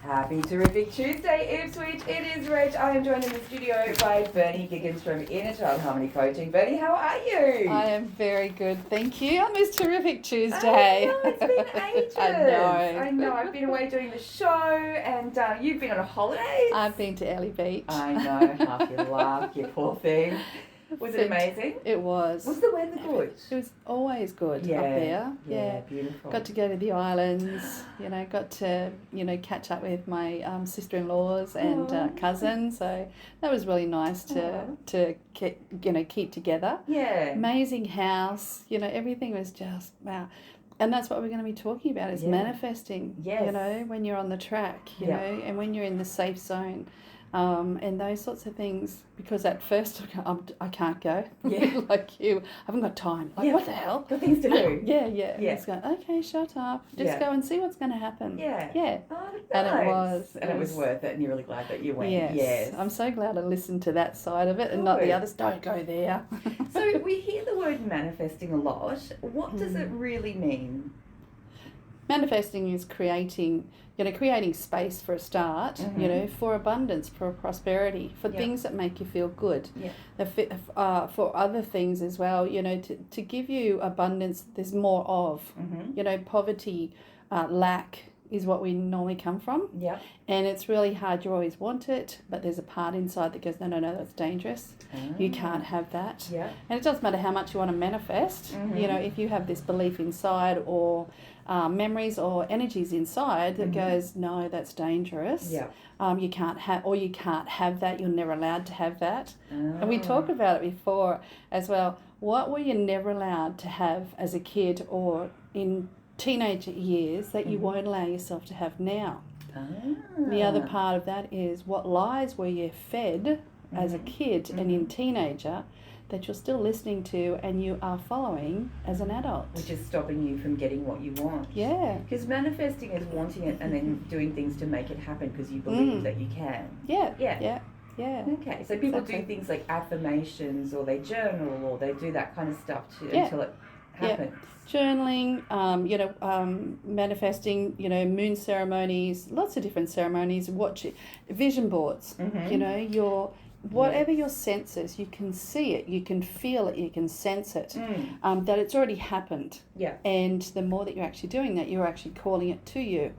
Happy Terrific Tuesday, Ipswich. It is Rach. I am joined in the studio by Bernie Giggins from Inner Child Harmony Coaching. Bernie, how are you? I am very good, thank you, on this terrific Tuesday. I know, it's been ages. I know. I've been away doing the show and you've been on a holiday. I've been to Ellie Beach. I know, half your laugh, you poor thing. Was it amazing? It was. Was the weather good? It was always good up there. Yeah, beautiful. Got to go to the islands, got to, catch up with my sister-in-laws and cousins. So that was really nice to keep together. Yeah. Amazing house. Everything was just, wow. And that's what we're going to be talking about is manifesting, when you're on the track, and when you're in the safe zone. And those sorts of things, because at first I can't go, like you, I haven't got time. Like, what the hell? Got things to do. Yeah. It's going, okay, shut up. Just go and see what's going to happen. Yeah. Oh, nice. And it was worth it, and you're really glad that you went. Yes. I'm so glad I listened to that side of it and not the others. Don't go there. So we hear the word manifesting a lot. What does it really mean? Manifesting is creating space for a start, for abundance, for prosperity, for things that make you feel good. Yeah. For other things as well, to give you abundance, there's more of. Poverty, lack is what we normally come from. Yeah. And it's really hard. You always want it, but there's a part inside that goes, no, that's dangerous. You can't have that. Yeah. And it doesn't matter how much you want to manifest. If you have this belief inside or memories or energies inside that goes, no, that's dangerous. Yeah. You can't have that. You're never allowed to have that. And we talked about it before as well. What were you never allowed to have as a kid or in teenage years that you won't allow yourself to have now? The other part of that is what lies were you fed as a kid and in teenager that you're still listening to and you are following as an adult. Which is stopping you from getting what you want. Yeah. Because manifesting is wanting it and then doing things to make it happen because you believe that you can. Yeah. Okay, so people do things like affirmations or they journal or they do that kind of stuff until it happens. Yeah. Journaling, manifesting, moon ceremonies, lots of different ceremonies, vision boards, whatever your senses, you can see it, you can feel it, you can sense it, that it's already happened. Yeah. And the more that you're actually doing that, you're actually calling it to you.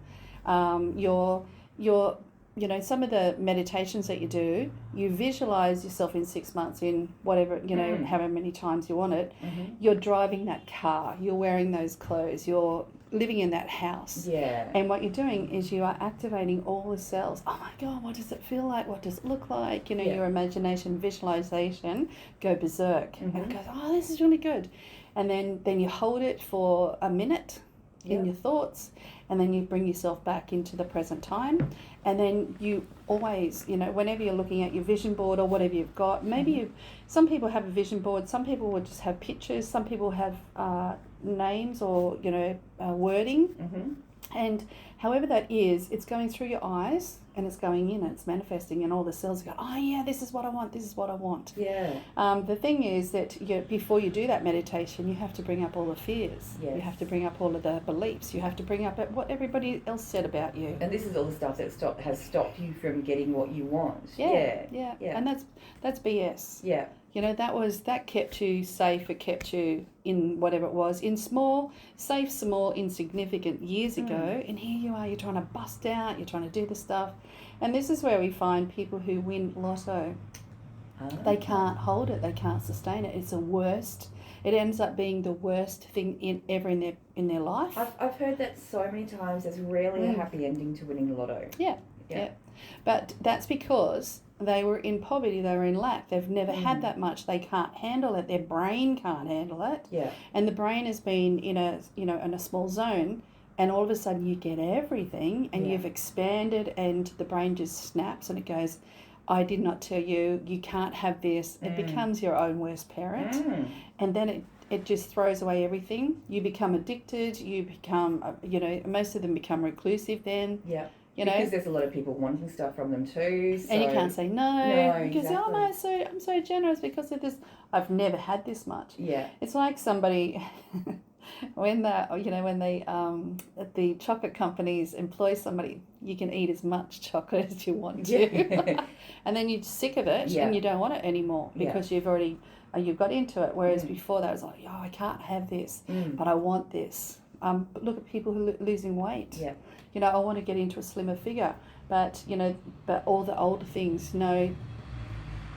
Some of the meditations that you do, you visualize yourself in 6 months in whatever, however many times you want it. You're driving that car, you're wearing those clothes, you're living in that house. Yeah. And what you're doing is you are activating all the cells. Oh my God, what does it feel like? What does it look like? Your imagination, visualization go berserk. And it goes, oh, this is really good. And then you hold it for a minute in your thoughts, and then you bring yourself back into the present time, and then you always, whenever you're looking at your vision board or whatever you've got, maybe some people have a vision board, some people would just have pictures, some people have names or wording, and however that is, it's going through your eyes and it's going in and it's manifesting, and all the cells go, oh yeah, this is what I want. Yeah. The thing is that before you do that meditation, you have to bring up all the fears. Yes. You have to bring up all of the beliefs. You have to bring up what everybody else said about you. And this is all the stuff that has stopped you from getting what you want. Yeah. And that's BS. Yeah. That kept you safe. It kept you in whatever it was, in small, insignificant years ago. And here you are, you're trying to bust out, you're trying to do the stuff. And this is where we find people who win lotto. They can't hold it, they can't sustain it. It's the worst. It ends up being the worst thing ever in their life. I've heard that so many times. There's rarely a happy ending to winning the lotto. Yeah. But that's because they were in poverty, they were in lack. They've never had that much. They can't handle it. Their brain can't handle it. Yeah. And the brain has been in a small zone, and all of a sudden you get everything and you've expanded, and the brain just snaps and it goes, I did not tell you, you can't have this. It becomes your own worst parent. And then it just throws away everything. You become addicted. You become, most of them become reclusive then. Yeah. Because there's a lot of people wanting stuff from them too. So. And you can't say no. Because, exactly. I'm so generous because of this. I've never had this much. Yeah. It's like somebody, when the chocolate companies employ somebody, you can eat as much chocolate as you want to, and then you're sick of it and you don't want it anymore because you've got into it. Whereas before that was like, oh, I can't have this, but I want this. But look at people who are losing weight. Yeah. I want to get into a slimmer figure, but all the older things,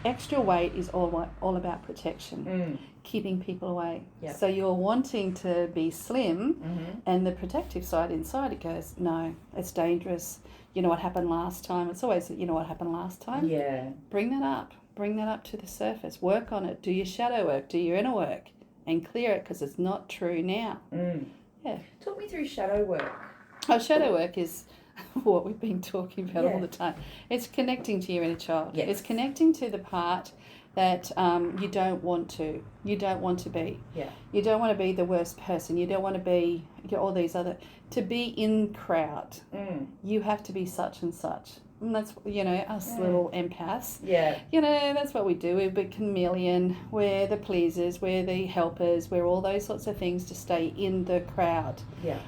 extra weight is all about protection, keeping people away. Yep. So you're wanting to be slim, and the protective side inside it goes, no, it's dangerous. You know what happened last time? It's always, what happened last time? Yeah. Bring that up to the surface. Work on it. Do your shadow work. Do your inner work, and clear it because it's not true now. Yeah. Talk me through shadow work. Oh, shadow work is what we've been talking about all the time. It's connecting to your inner child. Yes. It's connecting to the part that you don't want to be. Yeah. You don't want to be the worst person. You don't want to be all these other. To be in crowd, you have to be such and such. And that's, us little empaths. Yeah. That's what we do. We're the chameleon. We're the pleasers. We're the helpers. We're all those sorts of things to stay in the crowd. Yeah.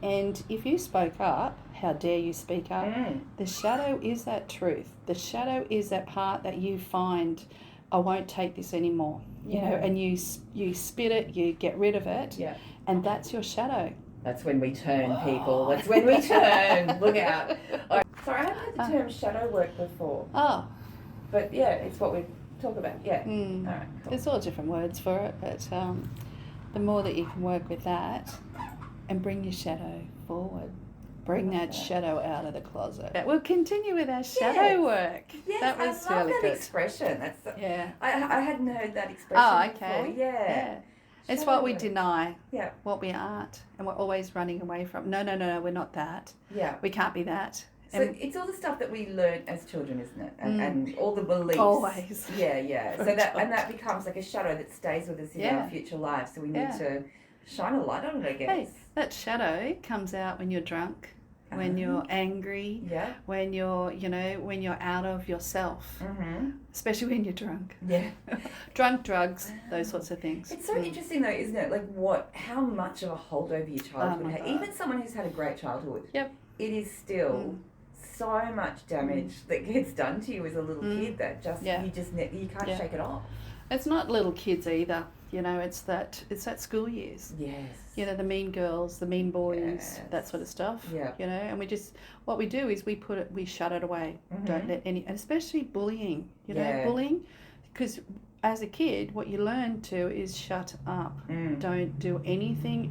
And if you spoke up, how dare you speak up? The shadow is that truth. The shadow is that part that you find, I won't take this anymore. And you spit it, you get rid of it. Yeah. And that's your shadow. That's when we turn, people. That's when we turn. Look out. Sorry, I haven't had the term shadow work before. Oh. But yeah, it's what we talk about. Yeah. All right, cool. There's all different words for it, but the more that you can work with that and bring your shadow forward, bring that shadow out of the closet. We'll continue with our shadow work. Yes, that was I love really that good. expression. Yeah. I hadn't heard that expression before. Yeah. It's Shadow what we work. deny, Yeah. what we aren't, and we're always running away from. No, we're not that. Yeah. We can't be that. So it's all the stuff that we learn as children, isn't it? And all the beliefs. Always. Yeah. So that becomes like a shadow that stays with us in our future lives. So we need to shine a light on it, I guess. Hey, that shadow comes out when you're drunk, when you're angry, when you're, when you're out of yourself, especially when you're drunk. Yeah. Drunk, drugs, those sorts of things. It's so interesting though, isn't it? Like how much of a hold over your childhood had. Even someone who's had a great childhood. Yep. It is still so much damage that gets done to you as a little kid that you can't shake it off. It's not little kids either. It's that school years. Yes. The mean girls, the mean boys, that sort of stuff. Yeah. And what we do is we shut it away. Don't let and especially bullying. Bullying, because as a kid, what you learn to is shut up. Don't do anything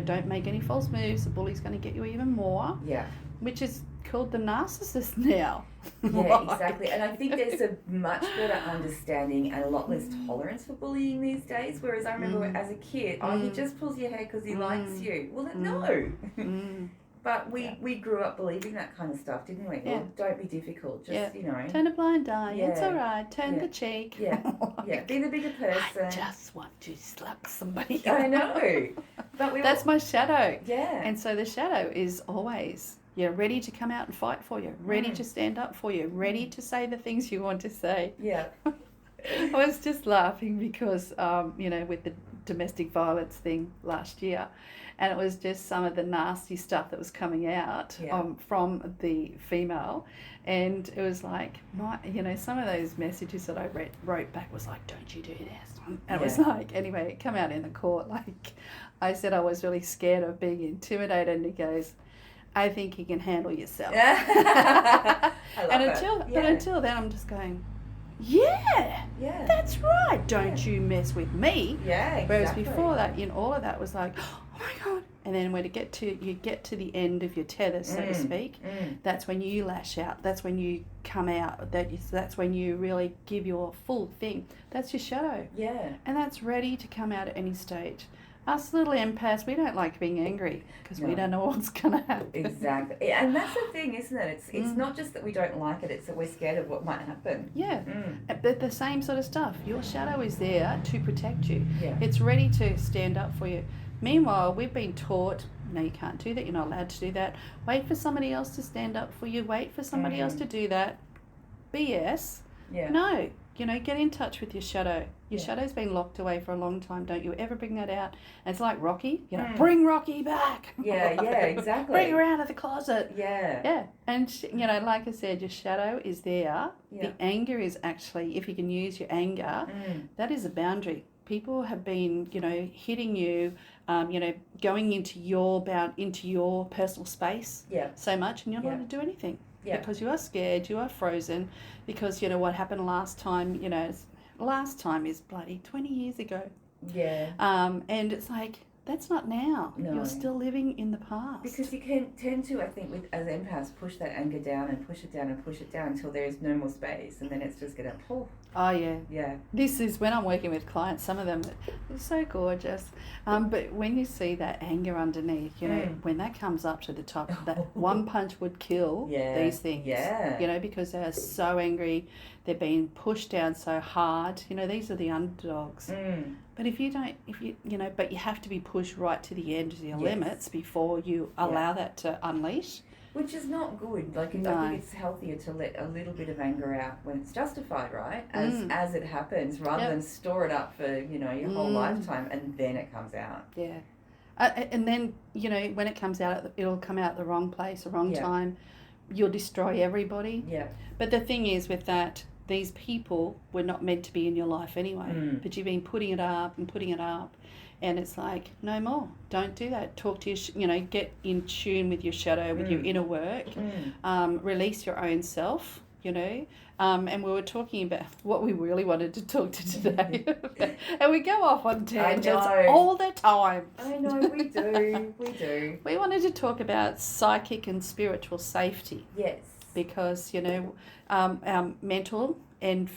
don't make any false moves. The bully's going to get you even more. Yeah. Which is called the narcissist now. Yeah, exactly. And I think there's a much better understanding and a lot less tolerance for bullying these days. Whereas I remember as a kid, he just pulls your hair because he likes you. Well, no. But we grew up believing that kind of stuff, didn't we? Yeah. Well, don't be difficult. Just, Turn a blind eye. Yeah. It's all right. Turn the cheek. Yeah. Yeah. Be the bigger person. I just want to slap somebody. I know. But that's my shadow. Yeah. And so the shadow is always ready to come out and fight for you, ready to stand up for you, ready to say the things you want to say. Yeah. I was just laughing because, with the domestic violence thing last year, and it was just some of the nasty stuff that was coming out from the female, and it was like, some of those messages that I wrote back was like, don't you do this. And it was like, anyway, it came out in the court, like, I said I was really scared of being intimidated, and he goes, I think you can handle yourself. I love but until then, I'm just going, that's right. Don't you mess with me. Yeah, exactly. Whereas before that, all of that was like, oh my God. And then when you get to the end of your tether, so to speak, that's when you lash out. That's when you come out. That's when you really give your full thing. That's your shadow. Yeah. And that's ready to come out at any stage. Us little empaths, we don't like being angry because we don't know what's going to happen. Exactly. And that's the thing, isn't it? It's not just that we don't like it, it's that we're scared of what might happen. Yeah. But the same sort of stuff. Your shadow is there to protect you. Yeah. It's ready to stand up for you. Meanwhile, we've been taught, no, you can't do that, you're not allowed to do that. Wait for somebody else to stand up for you. Wait for somebody else to do that. BS. Yeah. No, get in touch with your shadow. Your Yeah. shadow's been locked away for a long time. Don't you ever bring that out. And it's like Rocky, bring Rocky back. Yeah, exactly. Bring her out of the closet. Yeah. Yeah. And, like I said, your shadow is there. Yeah. The anger is actually, if you can use your anger, that is a boundary. People have been, hitting you, going into your personal space so much, and you're not allowed to do anything. Yeah. Because you are scared, you are frozen, because what happened last time, last time is bloody 20 years ago. Yeah. And it's like, that's not now. No. You're still living in the past. Because you can tend to, I think, as empaths, push that anger down and push it down and push it down until there is no more space, and then it's just going to, Oh, yeah. Yeah. This is when I'm working with clients, some of them are so gorgeous. But when you see that anger underneath, when that comes up to the top, that one punch would kill these things. Yeah. Because they're so angry, they're being pushed down so hard. These are the underdogs. But if you don't, but you have to be pushed right to the end of your limits before you allow that to unleash. Which is not good. I think it's healthier to let a little bit of anger out when it's justified, right? As it happens, rather than store it up for, your whole lifetime and then it comes out. Yeah. And then, when it comes out, it'll come out the wrong place, the wrong time. You'll destroy everybody. Yeah. But the thing is with that, these people were not meant to be in your life anyway. But you've been putting it up and putting it up. And it's like, no more. Don't do that. Talk to your, get in tune with your shadow, with your inner work. Release your own self, And we were talking about what we really wanted to talk to today. And we go off on tangents all the time. I know, we do. We do. We wanted to talk about psychic and spiritual safety. Yes. Because, our mental and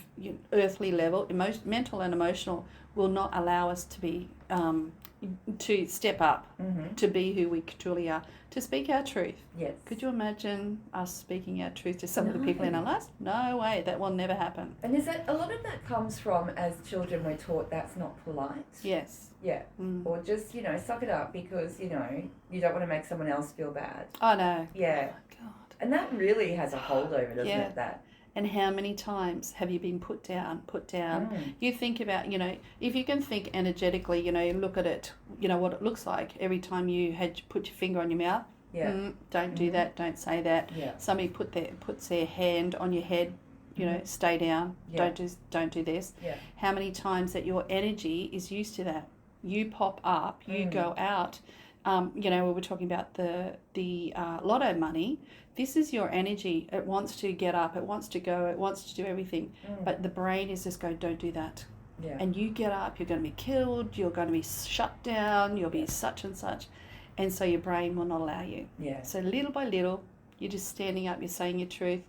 earthly level, mental and emotional, will not allow us to be to step up, to be who we truly are, to speak our truth. Yes. Could you imagine us speaking our truth to some of the people in our lives? No way, that will never happen. And is that a lot of that comes from, as children we're taught that's not polite? Yes. Yeah. Or just, suck it up because, you don't want to make someone else feel bad. Oh no. Yeah. Oh my God. And that really has a hold over, doesn't it? That. And how many times have you been put down? You think about, if you can think energetically, look at it, what it looks like every time you had put your finger on your mouth. Yeah. Don't do that. Don't say that. Yeah. Somebody puts their hand on your head, stay down. Yeah. Don't do this. Yeah. How many times that your energy is used to that? You pop up, you go out. We were talking about the lotto money. This is your energy. It wants to get up. It wants to go. It wants to do everything. But the brain is just going, don't do that. Yeah. And you get up, you're going to be killed. You're going to be shut down. You'll be such and such. And so your brain will not allow you. Yeah. So little by little, you're just standing up. You're saying your truth.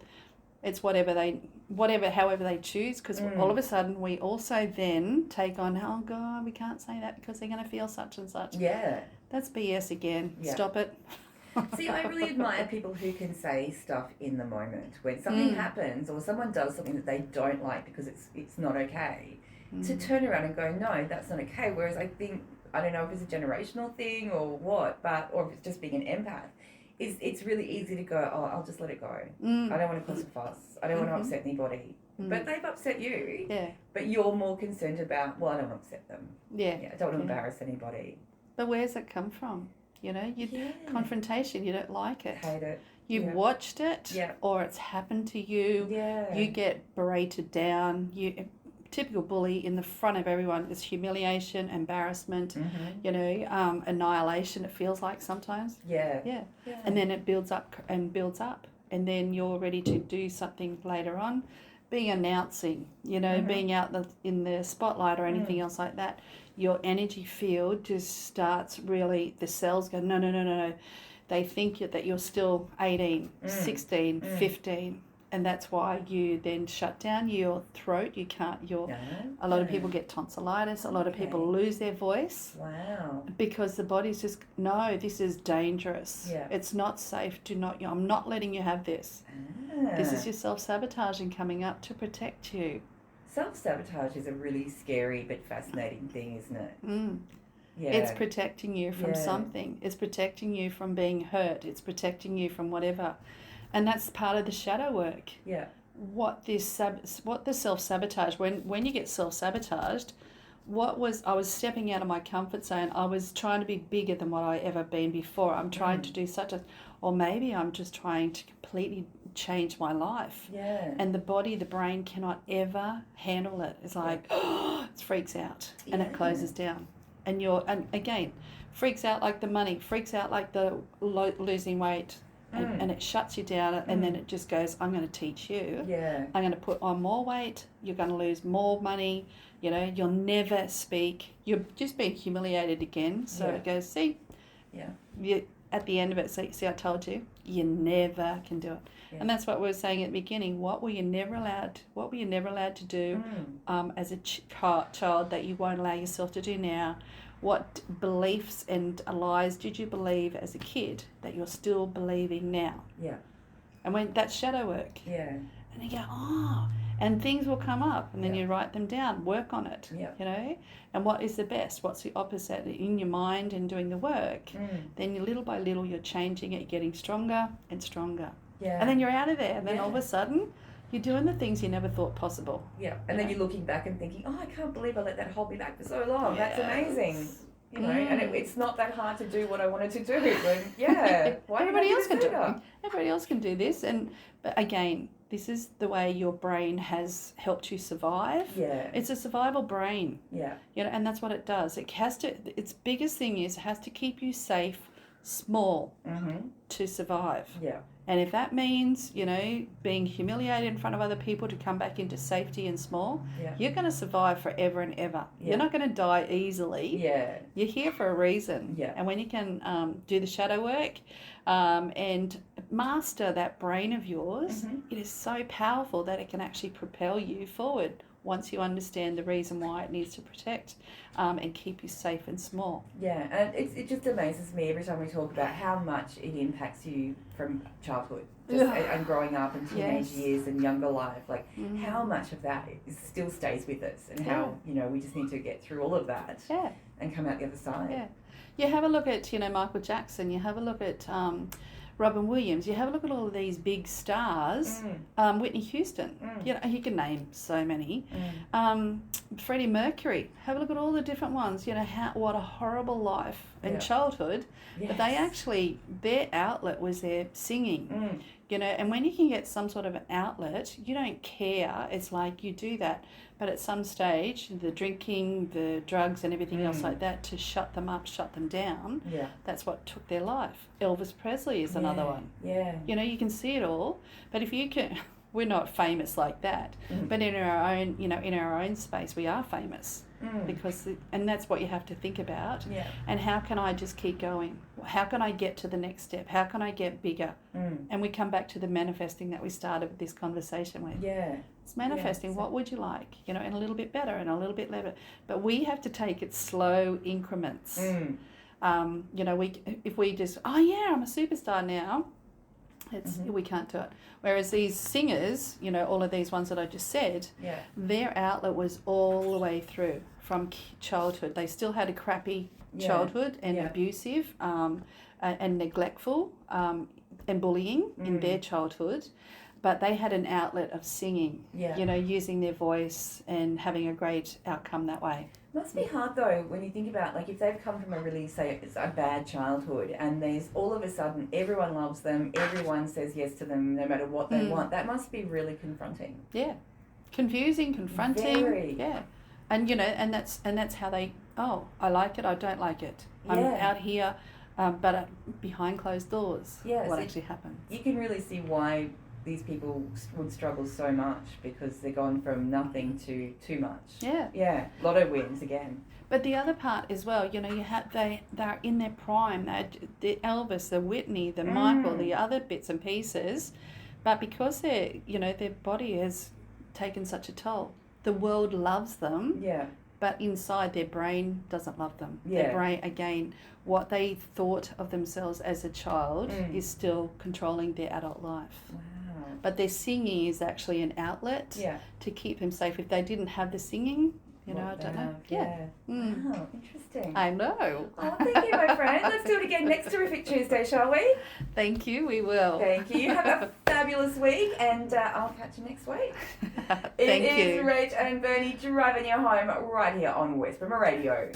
It's however they choose. Because all of a sudden, we also then take on, oh God, we can't say that because they're going to feel such and such. Yeah. That's BS again. Yeah. Stop it. See, I really admire people who can say stuff in the moment when something happens or someone does something that they don't like because it's not okay. To turn around and go, no, that's not okay. Whereas I think, I don't know if it's a generational thing or what, or if it's just being an empath, it's really easy to go, oh, I'll just let it go. I don't want to cause a fuss. I don't want to upset anybody. But they've upset you. Yeah. But you're more concerned about, well, I don't want to upset them. Yeah. I don't want to embarrass anybody. But where's it come from? Confrontation, you don't like it. Hate it. You've watched it, or it's happened to you. Yeah. You get berated down. Typical bully in the front of everyone is humiliation, embarrassment, annihilation. It feels like sometimes. Yeah. And then it builds up, and then you're ready to do something later on. Being announcing, being out in the spotlight or anything else like that, your energy field just starts really, the cells go, no. They think that you're still 18, 16, 15, and that's why you then shut down your throat. You can't, a lot of people get tonsillitis, a lot of people lose their voice. Wow. Because the body's just, no, this is dangerous. Yeah. It's not safe, I'm not letting you have this. This is your self-sabotaging coming up to protect you. Self-sabotage is a really scary but fascinating thing, isn't it? Yeah. It's protecting you from something. It's protecting you from being hurt. It's protecting you from whatever. And that's part of the shadow work. Yeah. what the self-sabotage, when you get self-sabotaged, I was stepping out of my comfort zone. I was trying to be bigger than what I ever been before. I'm trying to do or maybe I'm just trying to completely change my life. Yeah. And the brain cannot ever handle it. It's like, it freaks out and it closes down. And again, freaks out like the money, freaks out like the losing weight. And it shuts you down, and then it just goes, I'm going to teach you. Yeah. I'm going to put on more weight. You're going to lose more money. You know, you'll never speak. You're just being humiliated again. So it goes, see? Yeah. At the end of it, see, I told you, you never can do it. Yeah. And that's what we were saying at the beginning. What were you never allowed to do as a child that you won't allow yourself to do now? What beliefs and lies did you believe as a kid that you're still believing now? Yeah. And when that's shadow work. Yeah. And you go, and things will come up, and then you write them down, work on it. Yeah. You know, and what is the best? What's the opposite? In your mind and doing the work, then little by little you're changing it, you're getting stronger and stronger. Yeah. And then you're out of there, and then all of a sudden you're doing the things you never thought possible. Yeah. And then you're looking back and thinking, I can't believe I let that hold me back for so long. Yes. That's amazing. You know, and it's not that hard to do what I wanted to do. And why everybody else can do it. Everybody else can do this. But again, this is the way your brain has helped you survive. Yeah. It's a survival brain. Yeah. You know, and that's what it does. It has to. Its biggest thing is it has to keep you safe, small, to survive. Yeah. And if that means, you know, being humiliated in front of other people to come back into safety and small, you're going to survive forever and ever. Yeah. You're not going to die easily. Yeah. You're here for a reason. Yeah. And when you can do the shadow work and master that brain of yours, it is so powerful that it can actually propel you forward once you understand the reason why it needs to protect and keep you safe and small. Yeah, and it just amazes me every time we talk about how much it impacts you from childhood and growing up and teenage years and younger life. Like how much of that still stays with us, and how, you know, we just need to get through all of that and come out the other side. Yeah. You have a look at, you know, Michael Jackson, you have a look at Robin Williams, you have a look at all of these big stars, Whitney Houston, you know, you can name so many, Freddie Mercury, have a look at all the different ones, you know, what a horrible life and childhood, but they actually, their outlet was their singing, you know, and when you can get some sort of an outlet, you don't care, it's like you do that, but at some stage, the drinking, the drugs and everything else like that, to shut them up, shut them down, that's what took their life. Elvis Presley is another one. Yeah. You know, you can see it all, but if you can, we're not famous like that, but in our own, you know, in our own space, we are famous. Because, and that's what you have to think about. Yeah. And how can I just keep going? How can I get to the next step? How can I get bigger? And we come back to the manifesting that we started this conversation with. Yeah. It's manifesting. What would you like? You know, and a little bit better and a little bit better. But we have to take it slow increments. You know, if we just, I'm a superstar now. We can't do it. Whereas these singers, you know, all of these ones that I just said, their outlet was all the way through from childhood. They still had a crappy childhood and abusive and neglectful and bullying in their childhood, but they had an outlet of singing, you know, using their voice and having a great outcome that way. Must be hard though when you think about, like, if they've come from a really, say, it's a bad childhood, and there's all of a sudden everyone loves them, everyone says yes to them no matter what they want. That must be really confronting. Yeah, confusing, confronting. Very. Yeah, and you know, and that's how they. Oh, I like it. I don't like it. I'm out here, but behind closed doors. Yeah, what actually happens? You can really see why these people would struggle so much, because they're gone from nothing to too much. Yeah. Yeah. Lotto wins again. But the other part as well, you know, you have they're in their prime. The Elvis, the Whitney, the Michael, the other bits and pieces, but because their body has taken such a toll, the world loves them. Yeah. But inside their brain doesn't love them. Yeah. Their brain, again, what they thought of themselves as a child is still controlling their adult life. Wow. But their singing is actually an outlet to keep them safe. If they didn't have the singing, You know, I don't know. Yeah. Mm. Wow, interesting. I know. Oh, thank you, my friend. Let's do it again next Terrific Tuesday, shall we? Thank you. We will. Thank you. Have a fabulous week, and I'll catch you next week. Thank It is you. Rach and Bernie driving you home right here on West Bremer Radio.